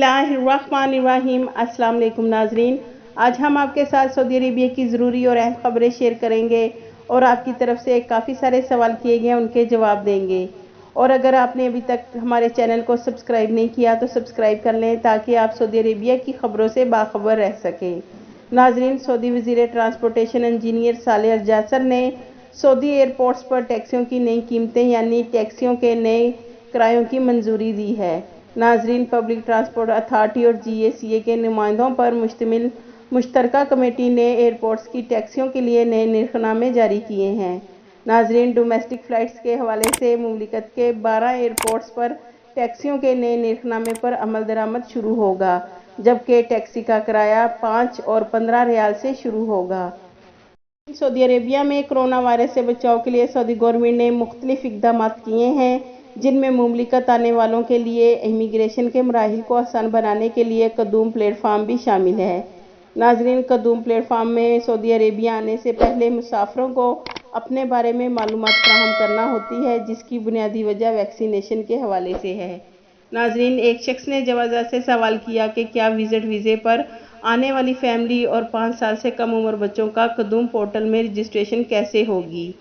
बिस्मिल्लाहिर्रहमानिर्रहीम। अस्सलाम वालेकुम नाजरीन, आज हम आपके साथ सऊदी अरेबिया की ज़रूरी और अहम खबरें शेयर करेंगे और आपकी तरफ से काफ़ी सारे सवाल किए गए हैं, उनके जवाब देंगे। और अगर आपने अभी तक हमारे चैनल को सब्सक्राइब नहीं किया तो सब्सक्राइब कर लें ताकि आप सऊदी अरेबिया की खबरों से बाखबर रह सकें। नाजरीन, सऊदी वज़ीर ट्रांसपोर्टेशन इंजीनियर सालेह अल जासर ने सऊदी एयरपोर्ट्स पर टैक्सियों की नई कीमतें यानी टैक्सियों के नए किरायों की मंजूरी दी है। नाजरीन, पब्लिक ट्रांसपोर्ट अथॉरिटी और GACA के नुमाइंदों पर मुश्तमिल मुश्तरका कमेटी ने एयरपोर्ट्स की टैक्सियों के लिए नए निर्खनामे जारी किए हैं। नाजरीन, डोमेस्टिक फ़्लाइट्स के हवाले से मुमलिकत के 12 एयरपोर्ट्स पर टैक्सियों के नए निर्खनामे पर अमल दरामद शुरू होगा, जबकि टैक्सी का किराया 5 और 15 रियाल से शुरू होगा। सऊदी अरेबिया में कोरोना वायरस से बचाव के लिए सऊदी गवर्नमेंट ने मुख्तलिफ इक़दाम किए हैं, जिनमें मुमलिकत आने वालों के लिए इमिग्रेशन के मराहिल को आसान बनाने के लिए कदूम प्लेटफार्म भी शामिल है। नाजरीन, कदूम प्लेटफार्म में सऊदी अरेबिया आने से पहले मुसाफिरों को अपने बारे में मालूमात फराहम करना होती है, जिसकी बुनियादी वजह वैक्सीनेशन के हवाले से है। नाजरीन, एक शख्स ने जवाज़ात से सवाल किया कि क्या विजिट वीज़े पर आने वाली फैमिली और 5 साल से कम उम्र बच्चों का कदूम पोर्टल में रजिस्ट्रेशन कैसे होगी।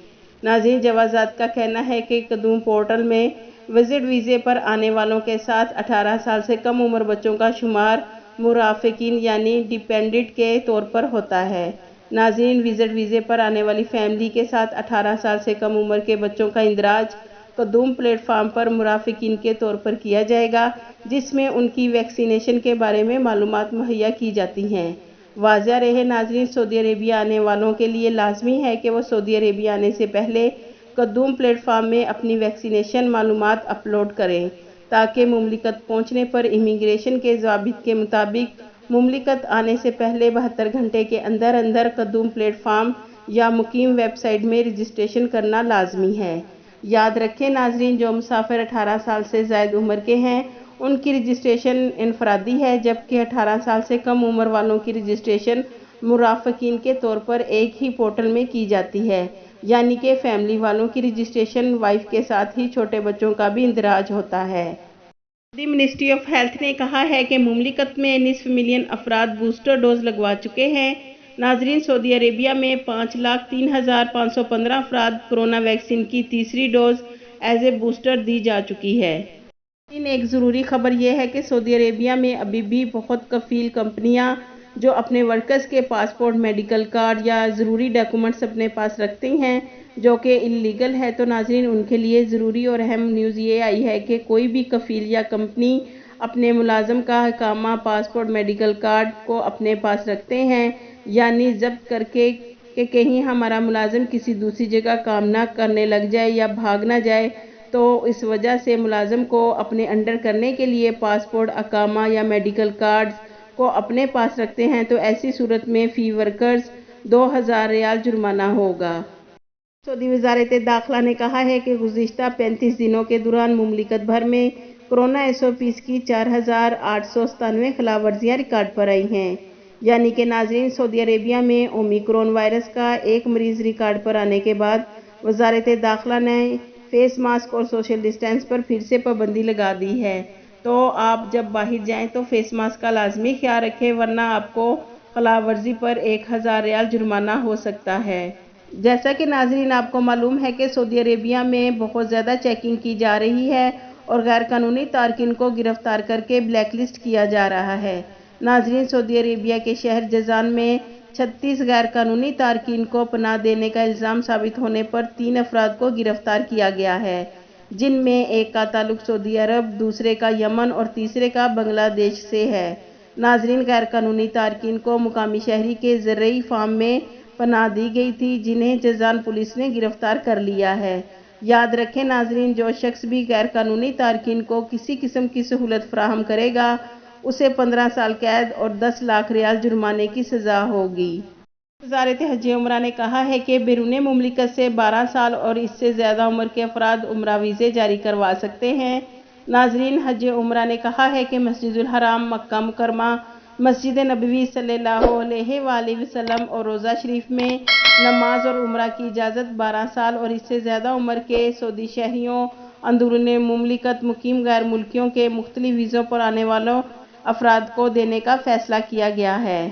नाज़रीन, जवाज़ात का कहना है कि कदूम पोर्टल में विजिट वीज़े पर आने वालों के साथ 18 साल से कम उम्र बच्चों का शुमार मुराफ़िकीन यानी डिपेंडेंट के तौर पर होता है। नाज़रीन, विजिट वीज़े पर आने वाली फैमिली के साथ 18 साल से कम उम्र के बच्चों का इंदराज कदूम प्लेटफार्म पर मुराफ़िकीन के तौर पर किया जाएगा, जिसमें उनकी वैक्सीनेशन के बारे में मालूमात मुहैया की जाती हैं। वाज़ह रहे नाज़रीन, सऊदी अरेबिया आने वालों के लिए लाजमी है कि वो सऊदी अरेबिया आने से पहले कदूम प्लेटफार्म में अपनी वैक्सीनेशन मालूमात अपलोड करें, ताकि मुमलिकत पहुँचने पर इमिग्रेशन के ज़वाबित के मुताबिक मुमलिकत आने से पहले 72 घंटे के अंदर अंदर कदूम प्लेटफार्म या मुकीम वेबसाइट में रजिस्ट्रेशन करना लाजमी है। याद रखें नाजरीन, जो मुसाफिर 18 साल से ज़ायद उम्र के हैं उनकी रजिस्ट्रेशन इनफरादी है, जबकि 18 साल से कम उम्र वालों की रजिस्ट्रेशन मुराफ़िकीन के तौर पर एक ही पोर्टल में की जाती है, यानी कि फैमिली वालों की रजिस्ट्रेशन वाइफ के साथ ही छोटे बच्चों का भी इंदराज होता है। सऊदी मिनिस्ट्री ऑफ हेल्थ ने कहा है कि मुमलिकत में निसफ मिलियन अफराद बूस्टर डोज लगवा चुके हैं। नाजरीन, सऊदी अरेबिया में 5,03,515 अफराद कोरोना वैक्सीन की तीसरी डोज एज ए बूस्टर दी जा चुकी है। एक ज़रूरी खबर यह है कि सऊदी अरेबिया में अभी भी बहुत कफ़ील कंपनियां जो अपने वर्कर्स के पासपोर्ट, मेडिकल कार्ड या ज़रूरी डॉक्यूमेंट्स अपने पास रखती हैं, जो कि इल्लीगल है। तो नाज़रीन, उनके लिए ज़रूरी और अहम न्यूज़ ये आई है कि कोई भी कफ़ील या कंपनी अपने मुलाजम का इकामा, पासपोर्ट, मेडिकल कार्ड को अपने पास रखते हैं, यानी ज़ब्त करके कि कहीं हमारा मुलाजिम किसी दूसरी जगह काम ना करने लग जाए या भाग ना जाए, तो इस वजह से मुलाजिम को अपने अंडर करने के लिए पासपोर्ट, अकामा या मेडिकल कार्ड्स को अपने पास रखते हैं, तो ऐसी सूरत में फ़ी वर्कर्स 2000 रियाल जुर्माना होगा। सऊदी वज़ारत दाखिला ने कहा है कि गुज़िश्ता 35 दिनों के दौरान मुमलिकत भर में कोरोना SOPs की 4897 खिलाफ वर्जियाँ रिकॉर्ड पर आई हैं। यानी कि नाजरीन, सऊदी अरेबिया में ओमिक्रॉन वायरस का एक मरीज़ रिकॉर्ड पर आने के बाद वज़ारत दाखिला ने फेस मास्क और सोशल डिस्टेंस पर फिर से पाबंदी लगा दी है। तो आप जब बाहर जाएं तो फेस मास्क का लाजमी ख्याल रखें, वरना आपको खिलाफ वर्जी पर 1000 रियाल जुर्माना हो सकता है। जैसा कि नाजरीन आपको मालूम है कि सऊदी अरेबिया में बहुत ज़्यादा चेकिंग की जा रही है और गैर कानूनी तारकिन को गिरफ्तार करके ब्लैक लिस्ट किया जा रहा है। नाजरीन, सऊदी अरेबिया के शहर जज़ान में 36 गैर कानूनी तारकिन को पनाह देने का इल्ज़ाम साबित होने पर 3 अफराद को गिरफ्तार किया गया है, जिनमें एक का ताल्लुक सऊदी अरब, दूसरे का यमन और तीसरे का बांग्लादेश से है। नाजरीन, गैर कानूनी तारकिन को मुकामी शहरी के ज़रई फार्म में पनाह दी गई थी, जिन्हें जज़ान पुलिस ने गिरफ्तार कर लिया है। याद रखें नाजरीन, जो शख्स भी गैर कानूनी तारकिन को किसी किस्म की सहूलत फराहम करेगा, उसे 15 साल कैद और 10 लाख रियाल जुर्माने की सज़ा होगी। वज़ारत हज उम्रा ने कहा है कि बैरून मुमलिकत से 12 साल और इससे ज़्यादा उम्र के अफराद उम्रा वीज़े जारी करवा सकते हैं। नाजरीन, हज उम्रा ने कहा है कि मस्जिदुल हराम, मक्का मुकरमा, मस्जिद नबवी सल्लल्लाहु अलैहि वसल्लम और रोज़ा शरीफ में नमाज और उम्रा की इजाज़त 12 साल और इससे ज़्यादा उम्र के सऊदी शहरियों, अंदरूनी मुमलिकत मुकीम गैर मुल्कियों के मुख्तलिफ वीज़ों पर आने वालों افراد کو دینے کا فیصلہ کیا گیا ہے۔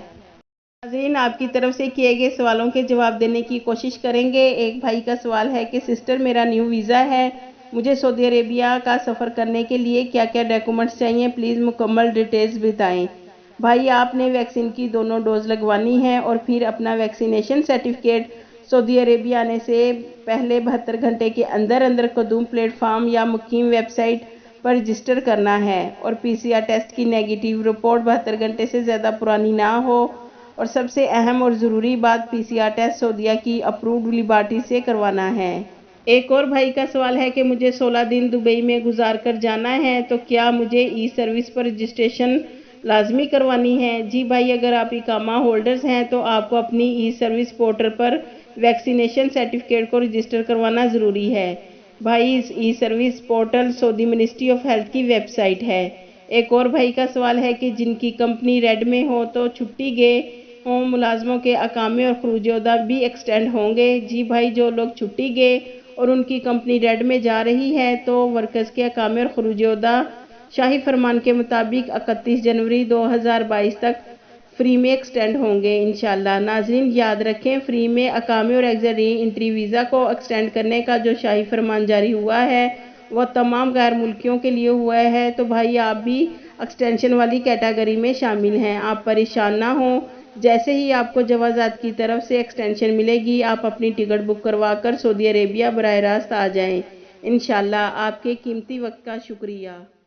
ناظرین، آپ کی طرف سے کیے گئے سوالوں کے جواب دینے کی کوشش کریں گے۔ ایک بھائی کا سوال ہے کہ سسٹر، میرا نیو ویزا ہے، مجھے سعودی عربیہ کا سفر کرنے کے لیے کیا کیا ڈاکیومنٹس چاہیے، پلیز مکمل ڈیٹیلز بتائیں۔ بھائی، آپ نے ویکسین کی دونوں ڈوز لگوانی ہے اور پھر اپنا ویکسینیشن سرٹیفکیٹ سعودی عربیہ آنے سے پہلے 72 گھنٹے کے اندر قدوم پلیٹ فارم یا مقیم ویب سائٹ پر رجسٹر کرنا ہے، اور پی سی آر ٹیسٹ کی نیگیٹو رپورٹ 72 گھنٹے سے زیادہ پرانی نہ ہو، اور سب سے اہم اور ضروری بات، پی سی آر ٹیسٹ سعودیہ کی اپرووڈ لیبارٹری سے کروانا ہے۔ ایک اور بھائی کا سوال ہے کہ مجھے 16 دن دبئی میں گزار کر جانا ہے، تو کیا مجھے ای سروس پر رجسٹریشن لازمی کروانی ہے؟ جی بھائی، اگر آپ اقامہ ہولڈرز ہیں تو آپ کو اپنی ای سروس پورٹل پر ویکسینیشن سرٹیفکیٹ کو رجسٹر کروانا ضروری ہے۔ بھائی، اس e service portal Saudi ministry of health کی ویب سائٹ ہے۔ ایک اور بھائی کا سوال ہے کہ جن کی کمپنی ریڈ میں ہو تو چھٹی گئے ہوں ملازموں کے اقامے اور خروج عہدہ بھی ایکسٹینڈ ہوں گے؟ جی بھائی، جو لوگ چھٹی گئے اور ان کی کمپنی ریڈ میں جا رہی ہے تو ورکرز کے اقامے اور خروج عہدہ شاہی فرمان کے مطابق 31 جنوری 2022 تک فری میں ایکسٹینڈ ہوں گے انشاءاللہ۔ ناظرین، یاد رکھیں، فری میں اقامے اور ایگزٹ ری انٹری ویزا کو ایکسٹینڈ کرنے کا جو شاہی فرمان جاری ہوا ہے وہ تمام غیر ملکیوں کے لیے ہوا ہے، تو بھائی آپ بھی ایکسٹینشن والی کیٹیگری میں شامل ہیں۔ آپ پریشان نہ ہوں، جیسے ہی آپ کو جوازات کی طرف سے ایکسٹینشن ملے گی، آپ اپنی ٹکٹ بک کروا کر سعودی عربیہ براہ راست آ جائیں۔ انشاءاللہ۔ آپ کے قیمتی وقت کا شکریہ۔